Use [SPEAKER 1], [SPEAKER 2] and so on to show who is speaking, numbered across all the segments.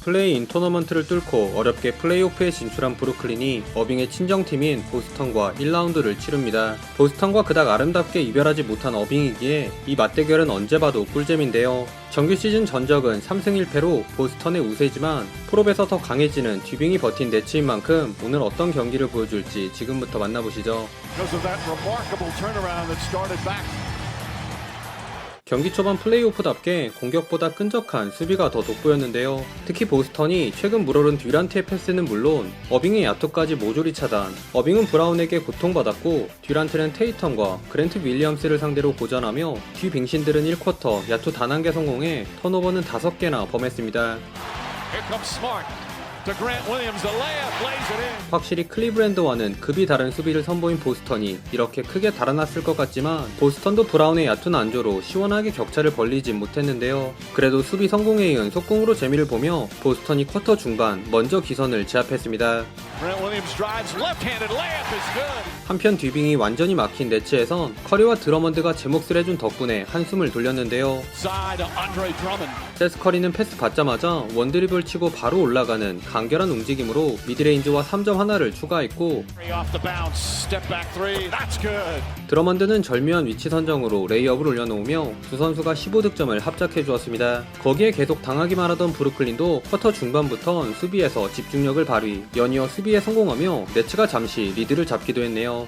[SPEAKER 1] 플레이인 토너먼트를 뚫고 어렵게 플레이오프에 진출한 브루클린이 어빙의 친정팀인 보스턴과 1라운드를 치릅니다. 보스턴과 그닥 아름답게 이별하지 못한 어빙이기에 이 맞대결은 언제 봐도 꿀잼인데요. 정규 시즌 전적은 3승 1패로 보스턴의 우세지만 프롭에서 더 강해지는 뒤빙이 버틴 네츠인 만큼 오늘 어떤 경기를 보여줄지 지금부터 만나보시죠. 경기 초반 플레이오프답게 공격보다 끈적한 수비가 더 돋보였는데요. 특히 보스턴이 최근 물오른 듀란트의 패스는 물론 어빙의 야투까지 모조리 차단. 어빙은 브라운에게 고통받았고 듀란트는 테이텀과 그랜트 윌리엄스를 상대로 고전하며 뒤 빙신들은 1쿼터 야투 단 한 개 성공해 턴오버는 5개나 범했습니다. 확실히 클리브랜드와는 급이 다른 수비를 선보인 보스턴이 이렇게 크게 달아났을 것 같지만 보스턴도 브라운의 얕은 안조로 시원하게 격차를 벌리진 못했는데요. 그래도 수비 성공에 이은 속공으로 재미를 보며 보스턴이 쿼터 중반 먼저 기선을 제압했습니다. 한편 뒤빙이 완전히 막힌 네츠에선 커리와 드러먼드가 제 몫을 해준 덕분에 한숨을 돌렸는데요. 세스 커리는 패스 받자마자 원드리블 치고 바로 올라가는 간결한 움직임으로 미드레인지와 3점 하나를 추가했고 드러먼드는 절묘한 위치 선정으로 레이업을 올려놓으며 두 선수가 15득점을 합작해 주었습니다. 거기에 계속 당하기만 하던 브루클린도 쿼터 중반부턴 수비에서 집중력을 발휘, 연이어 수비에 성공하며 네츠가 잠시 리드를 잡기도 했네요.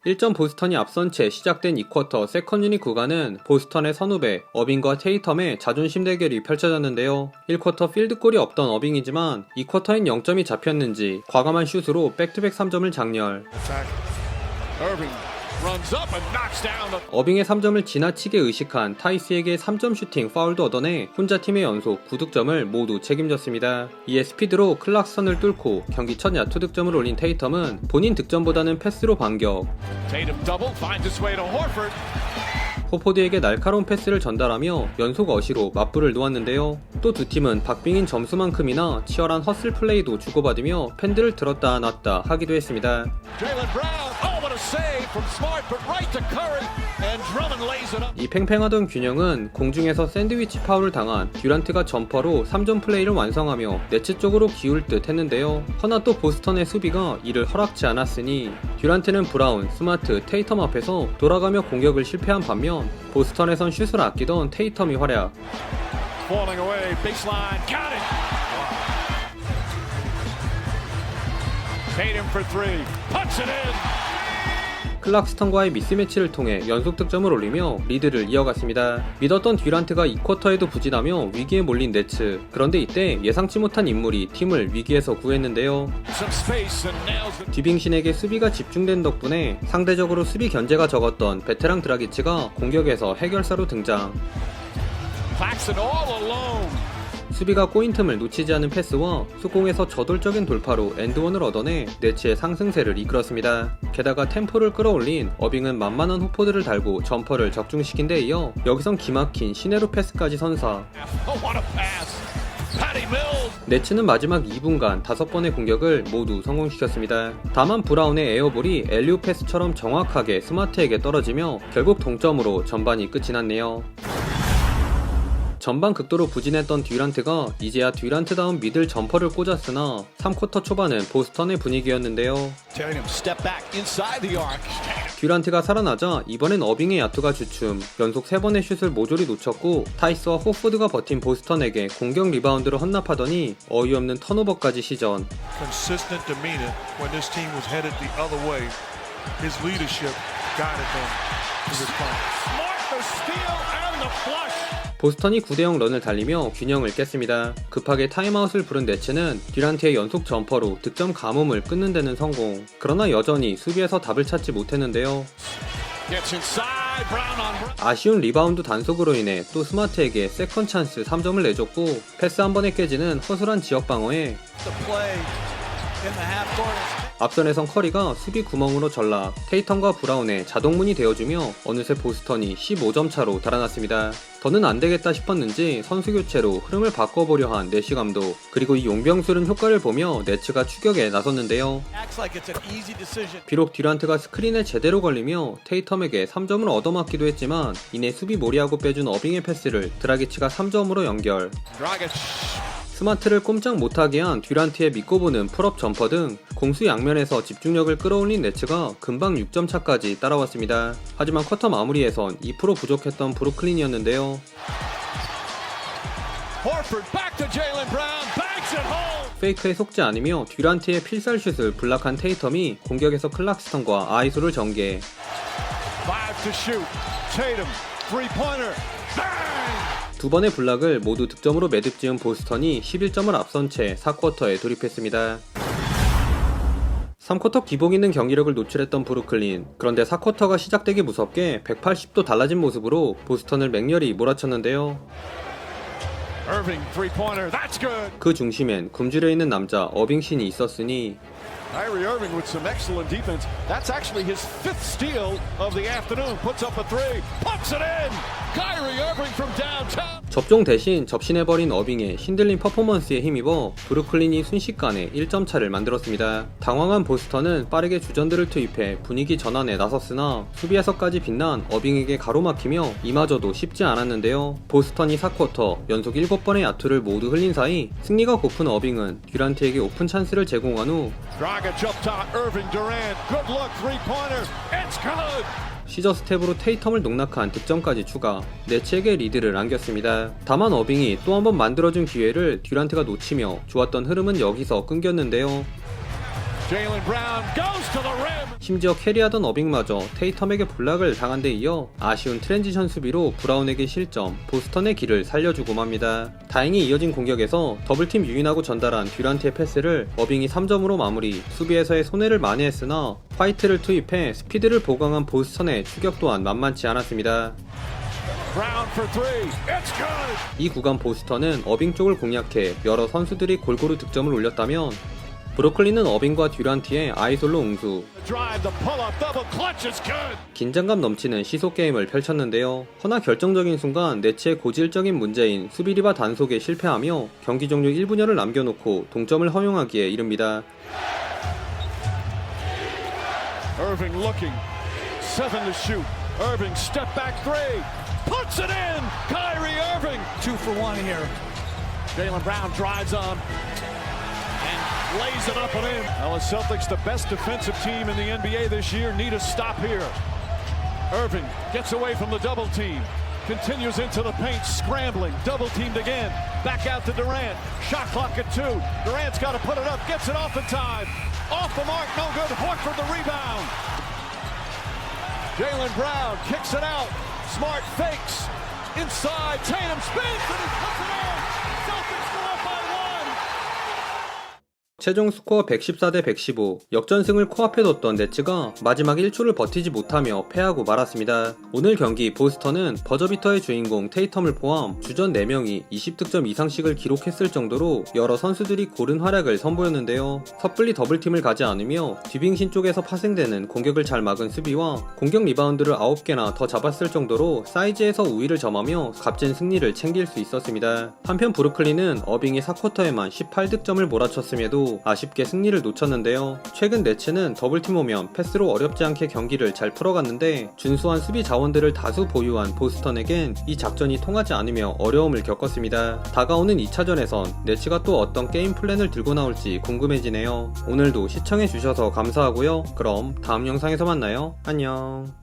[SPEAKER 1] 1점 보스턴이 앞선 채 시작된 2쿼터 세컨 유닛 구간은 보스턴의 선후배 어빙과 테이텀의 자존심 대결이 펼쳐졌는데요. 1쿼터 필드골이 없던 어빙이지만 2쿼터엔 0점이 잡혔는지 과감한 슛으로 백투백 3점을 장렬. 어빙의 3점을 지나치게 의식한 타이스에게 3점 슈팅 파울도 얻어내 혼자 팀의 연속 9득점을 모두 책임졌습니다. 이에 스피드로 클락스턴을 뚫고 경기 첫 야투 득점을 올린 테이텀은 본인 득점보다는 패스로 반격. 호포드에게 날카로운 패스를 전달하며 연속 어시로 맞불을 놓았는데요. 또 두 팀은 박빙인 점수만큼이나 치열한 허슬 플레이도 주고받으며 팬들을 들었다 놨다 하기도 했습니다. 이 팽팽하던 균형은 공중에서 샌드위치 파울을 당한 듀란트가 점퍼로 3점 플레이를 완성하며 네츠 쪽으로 기울 듯 했는데요. 허나 또 보스턴의 수비가 이를 허락지 않았으니 듀란트는 브라운, 스마트, 테이텀 앞에서 돌아가며 공격을 실패한 반면 보스턴에선 슛을 아끼던 테이텀이 활약. 클락스턴과의 미스매치를 통해 연속 득점을 올리며 리드를 이어갔습니다. 믿었던 듀란트가 2쿼터에도 부진하며 위기에 몰린 네츠. 그런데 이때 예상치 못한 인물이 팀을 위기에서 구했는데요. 뒤빙신에게 수비가 집중된 덕분에 상대적으로 수비 견제가 적었던 베테랑 드라기치가 공격에서 해결사로 등장. 수비가 꼬인 틈을 놓치지 않은 패스와 속공에서 저돌적인 돌파로 엔드원을 얻어내 네츠의 상승세를 이끌었습니다. 게다가 템포를 끌어올린 어빙은 만만한 호포드를 달고 점퍼를 적중시킨 데 이어 여기선 기막힌 시네로 패스까지 선사. 네츠는 마지막 2분간 5번의 공격을 모두 성공시켰습니다. 다만 브라운의 에어볼이 엘리오 패스처럼 정확하게 스마트에게 떨어지며 결국 동점으로 전반이 끝이 났네요. 전반 극도로 부진했던 듀란트가 이제야 듀란트다운 미들 점퍼를 꽂았으나 3쿼터 초반은 보스턴의 분위기였는데요. 듀란트가 살아나자 이번엔 어빙의 야투가 주춤, 연속 3번의 슛을 모조리 놓쳤고 타이스와 호포드가 버틴 보스턴에게 공격 리바운드를 헌납하더니 어이없는 턴오버까지 시전. 보스턴이 9대0 런을 달리며 균형을 깼습니다. 급하게 타임아웃을 부른 네츠는 듀란트의 연속 점퍼로 득점 가뭄을 끊는 데는 성공. 그러나 여전히 수비에서 답을 찾지 못했는데요. 아쉬운 리바운드 단속으로 인해 또 스마트에게 세컨 찬스 3점을 내줬고 패스 한 번에 깨지는 허술한 지역 방어에 앞선에선 커리가 수비 구멍으로 전락, 테이텀과 브라운의 자동문이 되어주며 어느새 보스턴이 15점 차로 달아났습니다. 더는 안되겠다 싶었는지 선수 교체로 흐름을 바꿔보려 한 내시 감독, 그리고 이 용병술은 효과를 보며 네츠가 추격에 나섰는데요. 비록 듀란트가 스크린에 제대로 걸리며 테이텀에게 3점을 얻어맞기도 했지만 이내 수비 몰이하고 빼준 어빙의 패스를 드라기치가 3점으로 연결. 스마트를 꼼짝 못하게 한 듀란트의 믿고 보는 풀업 점퍼 등 공수 양면에서 집중력을 끌어올린 네츠가 금방 6점 차까지 따라왔습니다. 하지만 쿼터 마무리에선 2% 부족했던 브루클린이었는데요. 페이크에 속지 않으며 듀란트의 필살슛을 블락한 테이텀이 공격에서 클락스턴과 아이소를 전개. 두 번의 블락을 모두 득점으로 매듭 지은 보스턴이 11점을 앞선 채 4쿼터에 돌입했습니다. 3쿼터 기복 있는 경기력을 노출했던 브루클린, 그런데 4쿼터가 시작되기 무섭게 180도 달라진 모습으로 보스턴을 맹렬히 몰아쳤는데요. 그 중심엔 굶주려 있는 남자 어빙신이 있었으니
[SPEAKER 2] Kyrie Irving with some excellent defense. That's actually his 5th steal of the afternoon. Puts up a three. Puts it in. Kyrie Irving from downtown.
[SPEAKER 1] 접종 대신 접신해버린 어빙의 신들린 퍼포먼스에 힘입어 브루클린이 순식간에 1점 차를 만들었습니다. 당황한 보스턴은 빠르게 주전들을 투입해 분위기 전환에 나섰으나 수비에서까지 빛난 어빙에게 가로막히며 이마저도 쉽지 않았는데요. 보스턴이 4쿼터 연속 7번의 야투를 모두 흘린 사이 승리가 고픈 어빙은 듀란트에게 오픈 찬스를 제공한 후 시저 스텝으로 테이텀을 농락한 득점까지 추가, 네츠에게 리드를 안겼습니다. 다만 어빙이 또 한 번 만들어준 기회를 듀란트가 놓치며 좋았던 흐름은 여기서 끊겼는데요. 심지어 캐리하던 어빙마저 테이텀에게 블락을 당한 데 이어 아쉬운 트랜지션 수비로 브라운에게 실점, 보스턴의 길을 살려주고 맙니다. 다행히 이어진 공격에서 더블팀 유인하고 전달한 듀란트의 패스를 어빙이 3점으로 마무리, 수비에서의 손해를 만회했으나 화이트를 투입해 스피드를 보강한 보스턴의 추격 또한 만만치 않았습니다. 이 구간 보스턴은 어빙 쪽을 공략해 여러 선수들이 골고루 득점을 올렸다면 브루클린은 어빙과 듀란트의 아이솔로 응수, 긴장감 넘치는 시속 게임을 펼쳤는데요. 허나 결정적인 순간 네츠의 고질적인 문제인 수비 리바 단속에 실패하며 경기 종료 1분여를 남겨놓고 동점을 허용하기에 이릅니다.
[SPEAKER 2] Irving looking, 7 to shoot. Irving step back three, puts it in. Kyrie Irving, 2 for 1 here. Jaylen Brown drives on and lays it up and in. Well, the Celtics, the best defensive team in the NBA this year, need a stop here. Irving gets away from the double team, continues into the paint, scrambling, double teamed again. Back out to Durant. Shot clock at 2. Durant's got to put it up, gets it off in time. Off the mark, no good. Horford the rebound. Jaylen Brown kicks it out. Smart fakes. Inside, Tatum spins and he puts it in. Celtics go up by 1.
[SPEAKER 1] 최종 스코어 114대 115, 역전승을 코앞에 뒀던 네츠가 마지막 1초를 버티지 못하며 패하고 말았습니다. 오늘 경기 보스턴은 버저비터의 주인공 테이텀을 포함 주전 4명이 20득점 이상씩을 기록했을 정도로 여러 선수들이 고른 활약을 선보였는데요. 섣불리 더블팀을 가지 않으며 뒤빙신 쪽에서 파생되는 공격을 잘 막은 수비와 공격 리바운드를 9개나 더 잡았을 정도로 사이즈에서 우위를 점하며 값진 승리를 챙길 수 있었습니다. 한편 브루클린은 어빙이 4쿼터에만 18득점을 몰아쳤음에도 아쉽게 승리를 놓쳤는데요. 최근 네츠는 더블팀 오면 패스로 어렵지 않게 경기를 잘 풀어갔는데 준수한 수비 자원들을 다수 보유한 보스턴에겐 이 작전이 통하지 않으며 어려움을 겪었습니다. 다가오는 2차전에선 네츠가 또 어떤 게임 플랜을 들고 나올지 궁금해지네요. 오늘도 시청해주셔서 감사하고요. 그럼 다음 영상에서 만나요. 안녕.